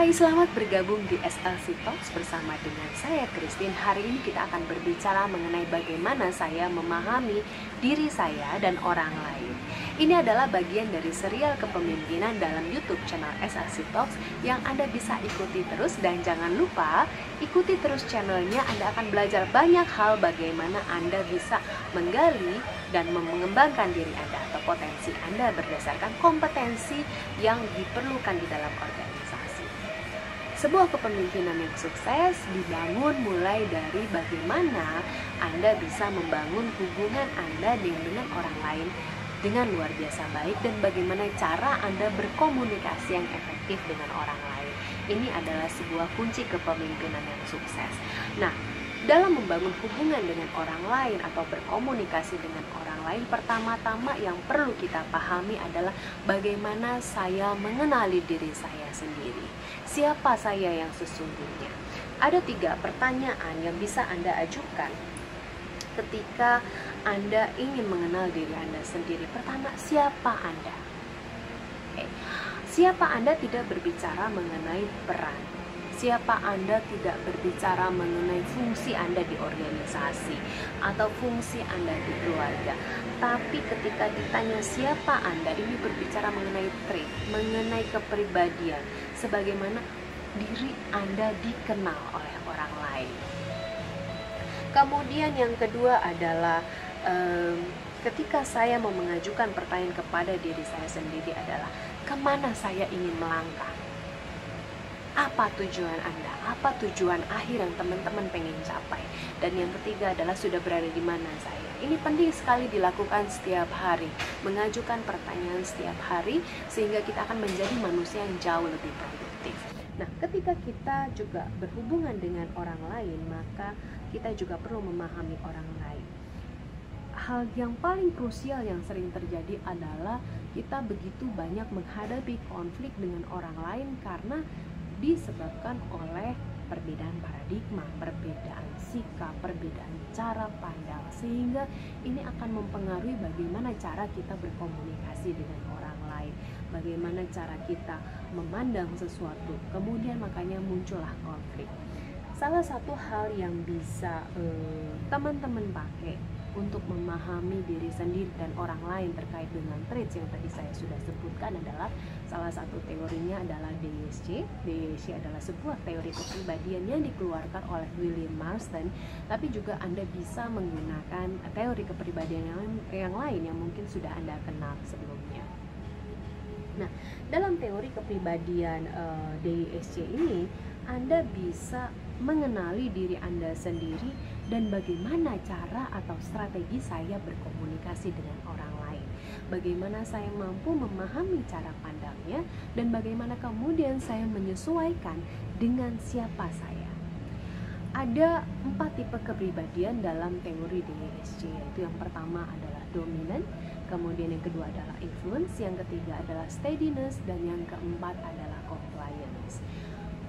Hai, selamat bergabung di SLC Talks bersama dengan saya, Christine. Hari ini kita akan berbicara mengenai bagaimana saya memahami diri saya dan orang lain. Ini adalah bagian dari serial kepemimpinan dalam YouTube channel SLC Talks yang Anda bisa ikuti terus, dan jangan lupa ikuti terus channelnya. Anda akan belajar banyak hal bagaimana Anda bisa menggali dan mengembangkan diri Anda atau potensi Anda berdasarkan kompetensi yang diperlukan di dalam organisasi. Sebuah kepemimpinan yang sukses dibangun mulai dari bagaimana Anda bisa membangun hubungan Anda dengan orang lain dengan luar biasa baik, dan bagaimana cara Anda berkomunikasi yang efektif dengan orang lain. Ini adalah sebuah kunci kepemimpinan yang sukses. Nah, dalam membangun hubungan dengan orang lain atau berkomunikasi dengan orang lain, pertama-tama yang perlu kita pahami adalah bagaimana saya mengenali diri saya sendiri. Siapa saya yang sesungguhnya? Ada 3 pertanyaan yang bisa Anda ajukan ketika Anda ingin mengenal diri Anda sendiri. Pertama, siapa Anda? Siapa Anda tidak berbicara mengenai peran. Siapa Anda tidak berbicara mengenai fungsi Anda di organisasi atau fungsi Anda di keluarga. Tapi ketika ditanya siapa Anda, ini berbicara mengenai trait, mengenai kepribadian, sebagaimana diri Anda dikenal oleh orang lain. Kemudian yang kedua adalah ketika saya mau mengajukan pertanyaan kepada diri saya sendiri adalah kemana saya ingin melangkah. Apa tujuan Anda? Apa tujuan akhir yang teman-teman pengen capai? Dan yang ketiga adalah sudah berada di mana saya? Ini penting sekali dilakukan setiap hari, mengajukan pertanyaan setiap hari, sehingga kita akan menjadi manusia yang jauh lebih produktif. Nah, ketika kita juga berhubungan dengan orang lain, maka kita juga perlu memahami orang lain. Hal yang paling krusial yang sering terjadi adalah kita begitu banyak menghadapi konflik dengan orang lain karena disebabkan oleh perbedaan paradigma, perbedaan sikap, perbedaan cara pandang, sehingga ini akan mempengaruhi bagaimana cara kita berkomunikasi dengan orang lain, bagaimana cara kita memandang sesuatu, kemudian makanya muncullah konflik. Salah satu hal yang bisa teman-teman pakai untuk memahami diri sendiri dan orang lain terkait dengan traits yang tadi saya sudah sebutkan adalah salah satu teorinya adalah DSC. DSC adalah sebuah teori kepribadian yang dikeluarkan oleh William Marston, tapi juga Anda bisa menggunakan teori kepribadian yang lain yang mungkin sudah Anda kenal sebelumnya. Nah, dalam teori kepribadian DSC ini, Anda bisa mengenali diri Anda sendiri dan bagaimana cara atau strategi saya berkomunikasi dengan orang lain. Bagaimana saya mampu memahami cara pandangnya dan bagaimana kemudian saya menyesuaikan dengan siapa saya. Ada 4 tipe kepribadian dalam teori DSC, yaitu yang pertama adalah dominan, kemudian yang kedua adalah influence, yang ketiga adalah steadiness, dan yang keempat adalah compliance.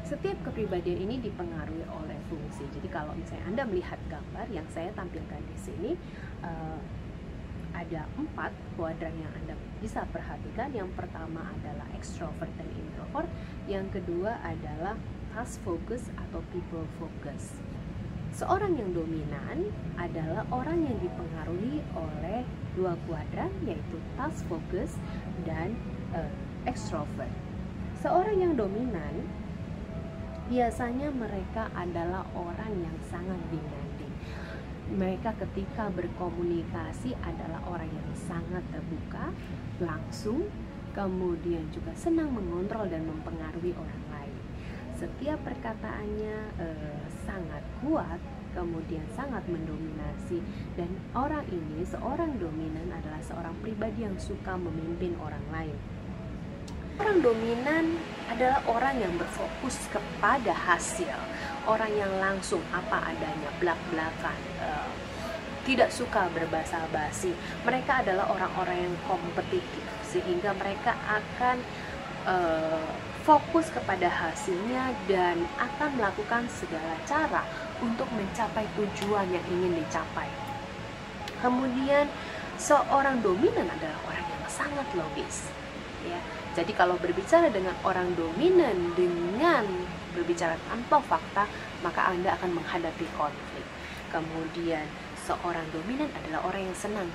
Setiap kepribadian ini dipengaruhi oleh fungsi. Jadi kalau misalnya Anda melihat gambar yang saya tampilkan di sini, ada 4 kuadran yang Anda bisa perhatikan. Yang pertama adalah extrovert dan introvert. Yang kedua adalah task focus atau people focus. Seorang yang dominan adalah orang yang dipengaruhi oleh 2 kuadran, yaitu task focus dan extrovert. Seorang yang dominan biasanya mereka adalah orang yang sangat demanding. Mereka ketika berkomunikasi adalah orang yang sangat terbuka, langsung, kemudian juga senang mengontrol dan mempengaruhi orang lain. Setiap perkataannya sangat kuat, kemudian sangat mendominasi, dan orang ini, seorang dominan adalah seorang pribadi yang suka memimpin orang lain. Orang dominan adalah orang yang berfokus kepada hasil, orang yang langsung apa adanya, blak-blakan, tidak suka berbasa-basi. Mereka adalah orang-orang yang kompetitif, sehingga mereka akan fokus kepada hasilnya dan akan melakukan segala cara untuk mencapai tujuan yang ingin dicapai. Kemudian seorang dominan adalah orang yang sangat logis, ya. Jadi kalau berbicara dengan orang dominan dengan berbicara tanpa fakta, maka Anda akan menghadapi konflik. Kemudian seorang dominan adalah orang yang senang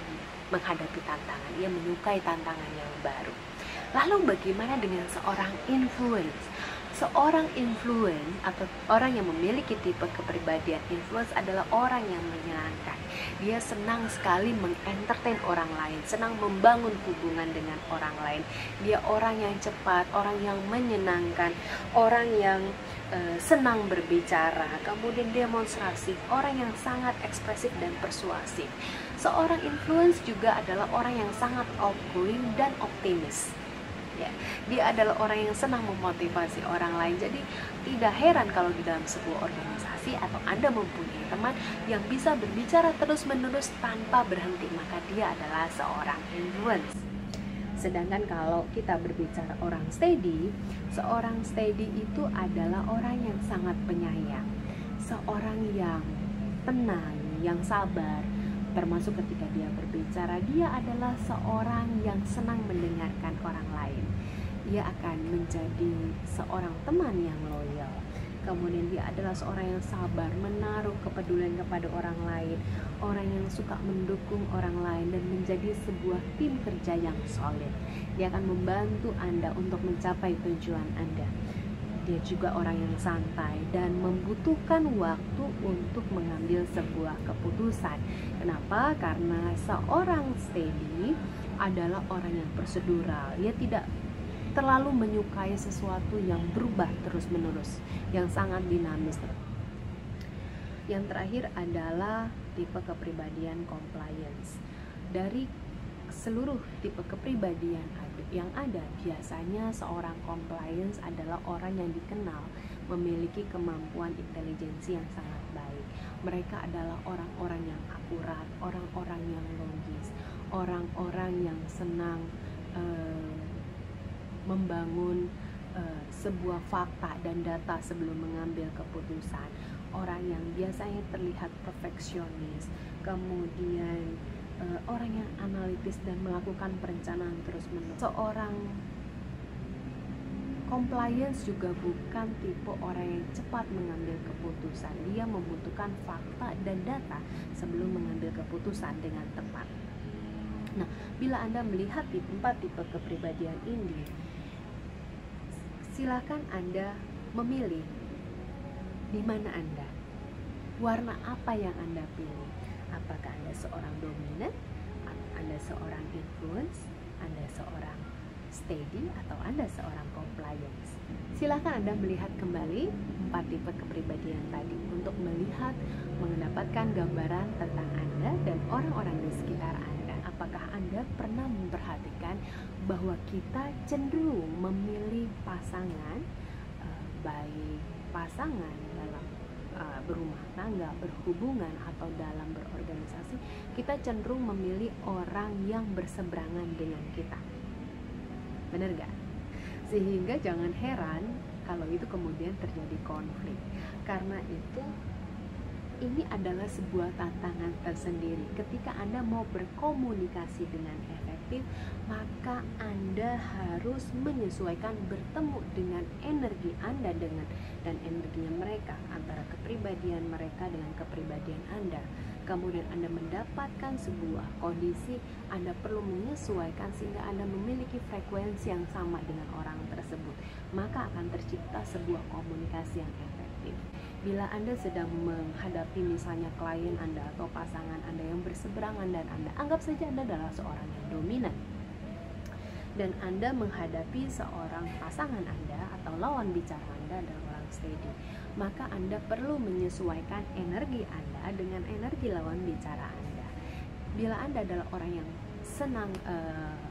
menghadapi tantangan, ia menyukai tantangan yang baru. Lalu bagaimana dengan seorang influence? Seorang influence atau orang yang memiliki tipe kepribadian influence adalah orang yang menyenangkan. Dia senang sekali mengentertain orang lain, senang membangun hubungan dengan orang lain. Dia orang yang cepat, orang yang menyenangkan, orang yang senang berbicara, kemudian demonstrasi, orang yang sangat ekspresif dan persuasif. Seorang influence juga adalah orang yang sangat outgoing dan optimis. Ya, dia adalah orang yang senang memotivasi orang lain. Jadi tidak heran kalau di dalam sebuah organisasi atau Anda mempunyai teman yang bisa berbicara terus-menerus tanpa berhenti, maka dia adalah seorang influence. Sedangkan kalau kita berbicara orang steady, seorang steady itu adalah orang yang sangat penyayang, seorang yang tenang, yang sabar. Termasuk ketika dia berbicara, dia adalah seorang yang senang mendengarkan orang lain. Dia akan menjadi seorang teman yang loyal. Kemudian dia adalah seorang yang sabar, menaruh kepedulian kepada orang lain, orang yang suka mendukung orang lain dan menjadi sebuah tim kerja yang solid. Dia akan membantu Anda untuk mencapai tujuan Anda. Dia juga orang yang santai dan membutuhkan waktu untuk mengambil sebuah keputusan. Kenapa? Karena seorang steady adalah orang yang prosedural. Dia tidak terlalu menyukai sesuatu yang berubah terus-menerus, yang sangat dinamis. Yang terakhir adalah tipe kepribadian compliance. Dari seluruh tipe kepribadian yang ada, biasanya seorang compliance adalah orang yang dikenal memiliki kemampuan intelijensi yang sangat baik. Mereka adalah orang-orang yang akurat, orang-orang yang logis, orang-orang yang senang membangun sebuah fakta dan data sebelum mengambil keputusan. Orang yang biasanya terlihat perfeksionis, kemudian orang yang analitis dan melakukan perencanaan terus-menerus. Seorang compliance juga bukan tipe orang yang cepat mengambil keputusan. Dia membutuhkan fakta dan data sebelum mengambil keputusan dengan tepat. Nah, bila Anda melihat di 4 tipe kepribadian ini, silakan Anda memilih di mana Anda, warna apa yang Anda pilih. Apakah Anda seorang dominan, Anda seorang influence, Anda seorang steady, atau Anda seorang compliance? Silakan Anda melihat kembali 4 tipe kepribadian tadi untuk melihat, mendapatkan gambaran tentang Anda dan orang-orang di sekitar Anda. Apakah Anda pernah memperhatikan bahwa kita cenderung memilih pasangan, baik pasangan dalam berumah tangga, berhubungan, atau dalam berorganisasi, kita cenderung memilih orang yang berseberangan dengan kita. Benar gak? Sehingga jangan heran kalau itu kemudian terjadi konflik. Karena itu, ini adalah sebuah tantangan tersendiri. Ketika Anda mau berkomunikasi dengan efektif, maka Anda harus menyesuaikan, bertemu dengan energi Anda dan energinya mereka, antara kepribadian mereka dengan kepribadian Anda. Kemudian Anda mendapatkan sebuah kondisi, Anda perlu menyesuaikan sehingga Anda memiliki frekuensi yang sama dengan orang tersebut. Maka akan tercipta sebuah komunikasi yang efektif. Bila Anda sedang menghadapi misalnya klien Anda atau pasangan Anda yang berseberangan dan Anda anggap saja Anda adalah seorang yang dominan, dan Anda menghadapi seorang pasangan Anda atau lawan bicara Anda adalah orang steady, maka Anda perlu menyesuaikan energi Anda dengan energi lawan bicara Anda. Bila Anda adalah orang yang senang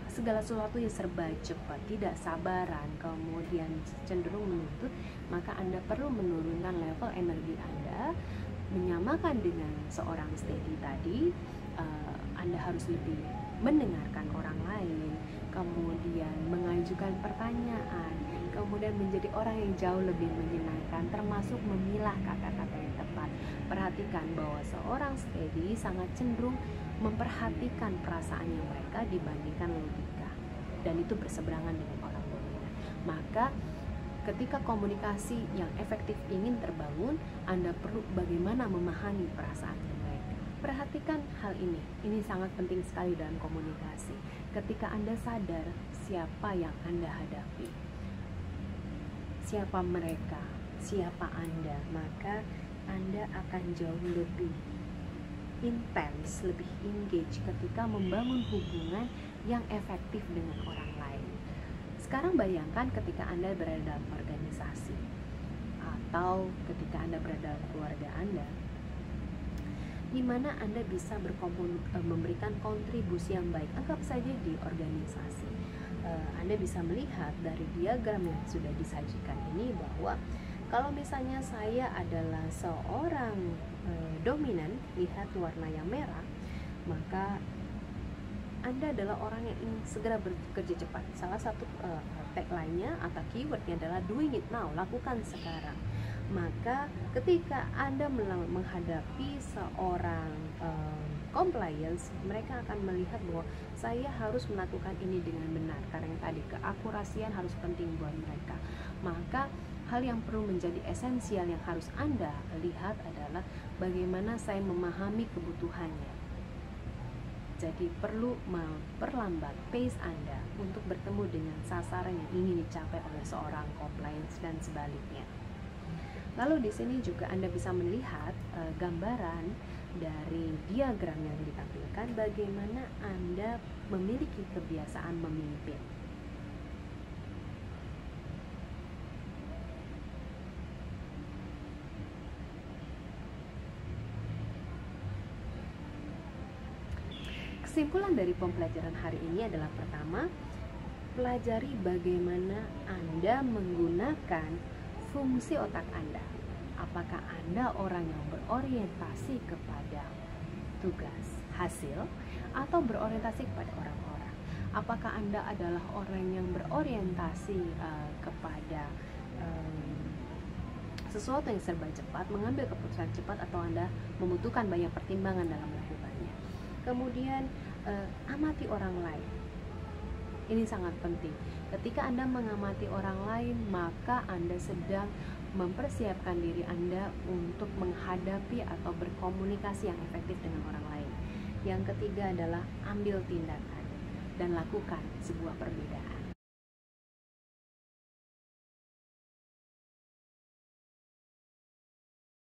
segala sesuatu yang serba cepat, tidak sabaran, kemudian cenderung menuntut, maka Anda perlu menurunkan level energi Anda, menyamakan dengan seorang steady tadi. Anda harus lebih mendengarkan orang lain, kemudian mengajukan pertanyaan, kemudian menjadi orang yang jauh lebih menyenangkan, termasuk memilah kata-kata yang tepat. Perhatikan bahwa seorang steady sangat cenderung memperhatikan perasaannya mereka dibandingkan logika, dan itu berseberangan dengan orang dominan. Maka ketika komunikasi yang efektif ingin terbangun, Anda perlu bagaimana memahami perasaan mereka. Perhatikan hal ini sangat penting sekali dalam komunikasi. Ketika Anda sadar siapa yang Anda hadapi, siapa mereka, siapa Anda, maka Anda akan jauh lebih intens, lebih engage ketika membangun hubungan yang efektif dengan orang lain. Sekarang bayangkan ketika Anda berada dalam organisasi atau ketika Anda berada dalam keluarga Anda, di mana Anda bisa memberikan kontribusi yang baik. Anggap saja di organisasi, Anda bisa melihat dari diagram yang sudah disajikan ini bahwa kalau misalnya saya adalah seorang dominan, lihat warna yang merah, maka Anda adalah orang yang ingin segera bekerja cepat. Salah satu tagline-nya atau keywordnya adalah doing it now, lakukan sekarang. Maka ketika Anda menghadapi seorang compliance, mereka akan melihat bahwa saya harus melakukan ini dengan benar, karena yang tadi keakurasian harus penting buat mereka. Maka hal yang perlu menjadi esensial yang harus Anda lihat adalah bagaimana saya memahami kebutuhannya. Jadi perlu memperlambat pace Anda untuk bertemu dengan sasaran yang ingin dicapai oleh seorang compliance dan sebaliknya. Lalu di sini juga Anda bisa melihat gambaran dari diagram yang ditampilkan bagaimana Anda memiliki kebiasaan memimpin. Kesimpulan dari pembelajaran hari ini adalah pertama, pelajari bagaimana Anda menggunakan fungsi otak Anda. Apakah Anda orang yang berorientasi kepada tugas, hasil, atau berorientasi kepada orang-orang? Apakah Anda adalah orang yang berorientasi kepada sesuatu yang serba cepat, mengambil keputusan cepat, atau Anda membutuhkan banyak pertimbangan dalam melakukannya? Kemudian amati orang lain. Ini sangat penting. Ketika Anda mengamati orang lain, maka Anda sedang mempersiapkan diri Anda untuk menghadapi atau berkomunikasi yang efektif dengan orang lain. Yang ketiga adalah ambil tindakan dan lakukan sebuah perbedaan.